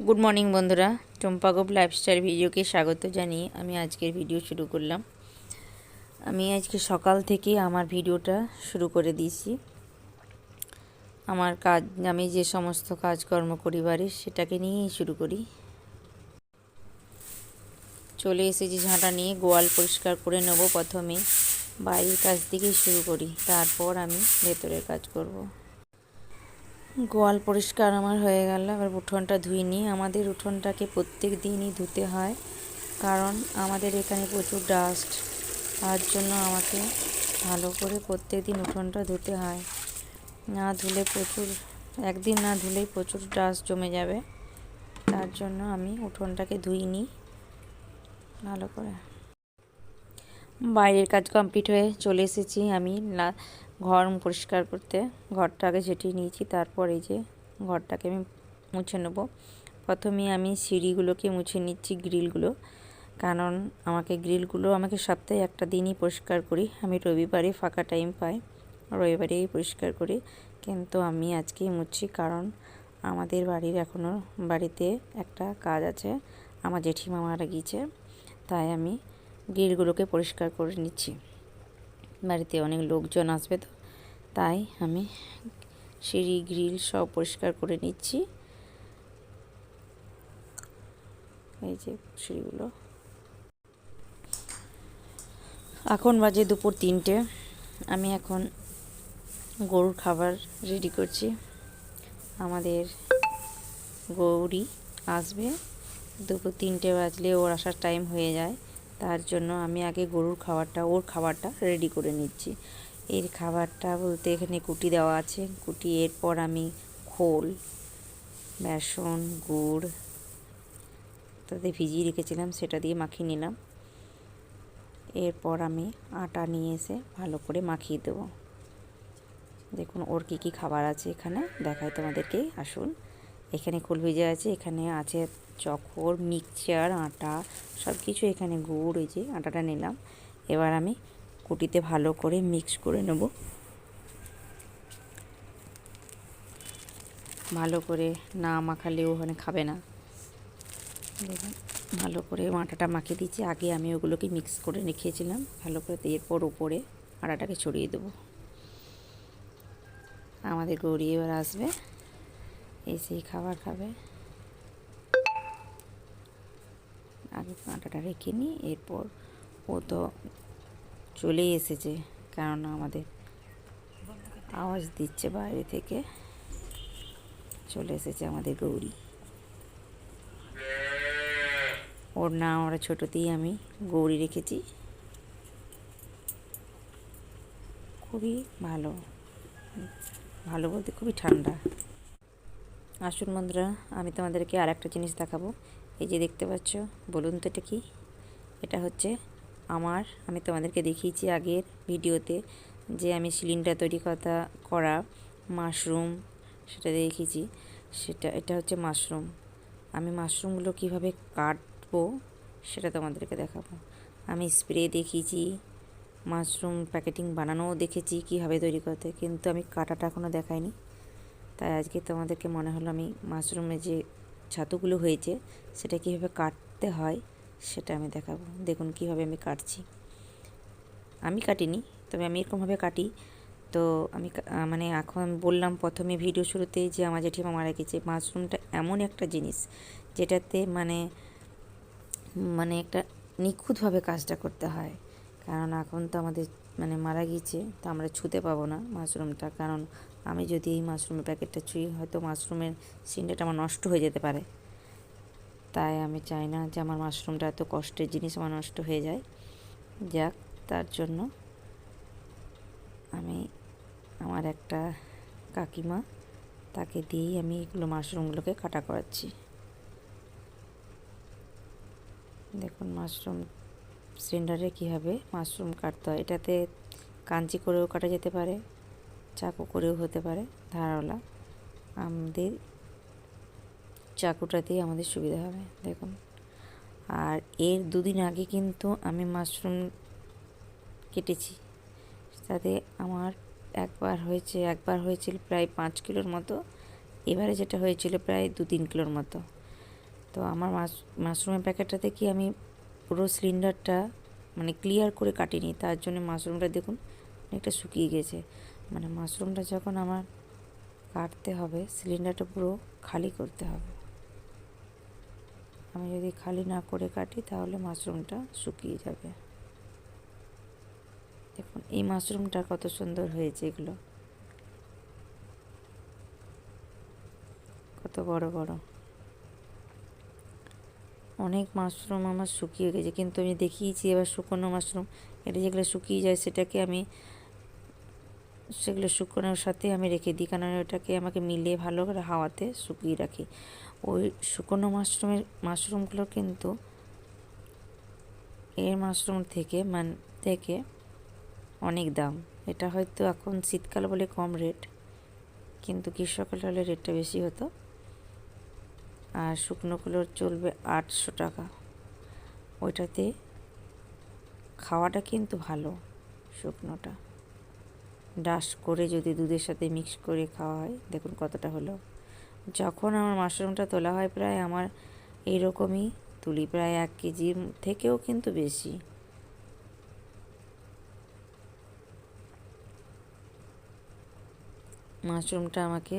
Good morning বন্ধুরা, টম্পা গোপ lifestyle ভিডিওকে স্বাগত জানিয়ে আমি আজকের ভিডিও শুরু করলাম। আমি আজকে সকাল থেকে আমার ভিডিওটা শুরু করে দিয়েছি। আমার কাজ, আমি যে সমস্ত কাজকর্ম করি বাড়ির, সেটাকে নিয়েই শুরু করি। চলে এসেছি ঝাঁটা নিয়ে, গোয়াল পরিষ্কার করে নেব। প্রথমে বাইরের কাজ থেকেই শুরু করি, তারপর আমি ভেতরের কাজ করব। গোয়াল পরিষ্কার আমার হয়ে গেল, এবার উঠোনটা ধুয়ে নিই। আমাদের উঠোনটাকে প্রত্যেক দিনই ধুতে হয়, কারণ আমাদের এখানে প্রচুর ডাস্ট। তার জন্য আমাকে ভালো করে প্রত্যেক দিন উঠোনটা ধুতে হয়। না ধুলে একদিন না ধুলেই প্রচুর ডাস্ট জমে যাবে। তার জন্য আমি উঠোনটাকে ধুই নিই ভালো করে। বাইরের কাজ কমপ্লিট হয়ে চলে এসেছি আমি ঘর পরিষ্কার করতে। ঘরটাকে ঝেঁটিয়ে নিয়েছি, তারপর এই যে ঘরটাকে আমি মুছে নেব। প্রথমে আমি সিঁড়িগুলোকে মুছে নিচ্ছি, গ্রিলগুলো, কারণ আমাকে সপ্তাহে একটা দিনই পরিষ্কার করি। আমি রবিবারে ফাঁকা টাইম পাই, রবিবারেই পরিষ্কার করি, কিন্তু আমি আজকেই মুছছি, কারণ আমাদের বাড়িতে একটা কাজ আছে। আমার জেঠিমা মারা গিয়েছে, তাই আমি গ্রিলগুলোকে পরিষ্কার করে নিচ্ছি। বাড়িতে অনেক লোকজন আসবে, তো তাই আমি সিঁড়ি গ্রিল সব পরিষ্কার করে নিচ্ছি। এই যে সিঁড়িগুলো। এখন বাজে দুপুর 3টে। আমি এখন গরুর খাবার রেডি করছি। আমাদের গৌরী আসবে, দুপুর 3টে বাজলে ওর আসার টাইম হয়ে যায়। তার জন্য আমি আগে ওর খাবারটা রেডি করে নিচ্ছি। এর খাবারটা বলতে এখানে কুটি দেওয়া আছে, এরপর আমি খোল, বেসন, গুড় তাতে ভিজিয়ে রেখেছিলাম, সেটা দিয়ে মাখিয়ে নিলাম। এরপর আমি আটা নিয়ে এসে ভালো করে মাখিয়ে দেবো। দেখুন ওর কী খাবার আছে, এখানে দেখাই তোমাদেরকে, আসুন। এখানে খোল ভেজে আছে, এখানে আছে চকর, মিক্সচার, আটা, সব কিছু। এখানে গুড়, এই যে আটাটা নিলাম। এবার আমি কুটিতে ভালো করে মিক্স করে নেব। ভালো করে না মাখালেও ওখানে খাবে না। দেখুন ভালো করে আটাটা মাখিয়ে দিচ্ছি। আগে আমি ওগুলোকে মিক্স করে রেখেছিলাম ভালো করে, এরপর উপরে আটাটাকে ছড়িয়ে দেবো। আমাদের গৌরী এবার আসবে, এসেই খাবার খাবে। আগে আটাটা রেখে নিই, এরপর ও তো চলেই এসেছে, কারণ আমাদের আওয়াজ দিচ্ছে বাইরে থেকে। চলে এসেছে আমাদের গৌরী। ওর নাম আমরা ছোটোতেই আমি গৌরী রেখেছি। খুবই ভালো বলতে খুবই ঠান্ডা। আসুন বন্ধুরা, আমি তোমাদেরকে আর একটা জিনিস দেখাবো। এই যে দেখতে পাচ্ছ, বলুন তো এটা কি? এটা হচ্ছে আমি তোমাদেরকে দেখিয়েছি আগের ভিডিওতে, যে আমি সিলিন্ডার তৈরি করা মাশরুম, সেটা দেখিয়েছি। এটা হচ্ছে মাশরুম। আমি মাশরুমগুলো কীভাবে কাটবো সেটা তোমাদেরকে দেখাবো। আমি স্প্রে দেখিয়েছি, মাশরুম প্যাকেটিং বানানোও দেখেছি কীভাবে তৈরি করতে, কিন্তু আমি কাটাটা এখনও দেখাইনি। তাই আজকে তোমাদেরকে মনে হলো আমি মাশরুমের যে ছাতুগুলো হয়েছে সেটা কীভাবে কাটতে হয় সেটা আমি দেখাবো। দেখুন কীভাবে আমি কাটছি। আমি কাটিনি, তবে আমি এরকমভাবে কাটি। তো আমি এখন বললাম প্রথমে ভিডিও শুরুতেই যে আমার জেঠিমা মারা গেছে। মাশরুমটা এমন একটা জিনিস যেটাতে একটা নিখুঁতভাবে কাজটা করতে হয়, কারণ এখন তো আমাদের মারা গিয়েছে, তো আমরা ছুঁতে পাবো না মাশরুমটা। কারণ আমি যদি এই মাশরুমের প্যাকেটটা ছুঁই, হয়তো মাশরুমের সিন্ডাটা আমার নষ্ট হয়ে যেতে পারে। তাই আমি চাই না যে আমার মাশরুমটা এত কষ্টের জিনিস আমার নষ্ট হয়ে যায়। যাক, তার জন্য আমি আমার একটা কাকিমা, তাকে দিয়েই আমি এগুলো মাশরুমগুলোকে কাটা করাচ্ছি। দেখুন মাশরুম সিলিন্ডারে কীভাবে মাশরুম কাটতে হয়। এটাতে কাঞ্চি করেও কাটা যেতে পারে, চাকু করেও হতে পারে ধারওয়ালা। আমাদের চাকুটাতেই আমাদের সুবিধা হবে। দেখুন, আর এর 2 দিন আগে কিন্তু আমি মাশরুম কেটেছি, তাতে আমার একবার হয়েছিল প্রায় 5 কিলোর মতো। এবারে যেটা হয়েছিল প্রায় 2-3 কিলোর মতো। তো আমার মাশরুমের প্যাকেটটাতে কি আমি পুরো সিলিন্ডারটা মানে ক্লিয়ার করে কাটিনি, তার জন্য মাশরুমটা দেখুন অনেকটা শুকিয়ে গেছে। মানে মাশরুমটা যখন আমার কাটতে হবে সিলিন্ডারটা পুরো খালি করতে হবে। আমি যদি খালি না করে কাটি তাহলে মাশরুমটা শুকিয়ে যাবে। দেখুন এই মাশরুমটা কত সুন্দর হয়েছে, এগুলো কত বড় বড়। অনেক মাশরুম আমার শুকিয়ে গেছে, কিন্তু আমি দেখিয়েছি এবার শুকনো মাশরুম, এটা যেগুলো শুকিয়ে যায় সেগুলো শুকনোর সাথে আমি রেখে দিই, কারণ ওটাকে আমাকে মিলিয়ে ভালো করে হাওয়াতে শুকিয়ে রাখি। ওই শুকনো মাশরুমগুলো কিন্তু এর মাশরুম থেকে অনেক দাম। এটা হয়তো এখন শীতকাল বলে কম রেট, কিন্তু গ্রীষ্মকাল হলে রেটটা বেশি হতো। আর শুকনোগুলোর চলবে 800 টাকা। ওইটাতে খাওয়াটা কিন্তু ভালো, শুকনোটা ডাশ করে যদি দুধের সাথে মিক্স করে খাওয়া হয়, দেখুন কতটা হলো। যখন আমার মাশরুমটা তোলা হয় প্রায় আমার এইরকমই তুলি, প্রায় 1 কেজির থেকেও কিন্তু বেশি। মাশরুমটা আমাকে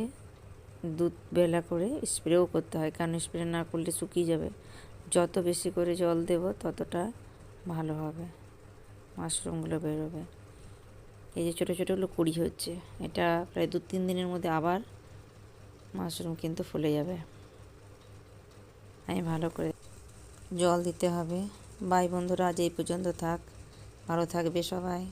বেলা করে স্প্রেও করতে হয়, কারণ স্প্রে না করলে শুকিয়ে যাবে। যত বেশি করে জল দেব ততটা ভালো হবে, মাশরুমগুলো বেরোবে। এই যে ছোটো ছোটোগুলো কুড়ি হচ্ছে, এটা প্রায় 2-3 দিনের মধ্যে আবার মাশরুম কিন্তু ফুলে যাবে। আমি ভালো করে জল দিতে হবে। বাই বন্ধুরা, আজ এই পর্যন্ত থাক, ভালো থাকবে সবাই।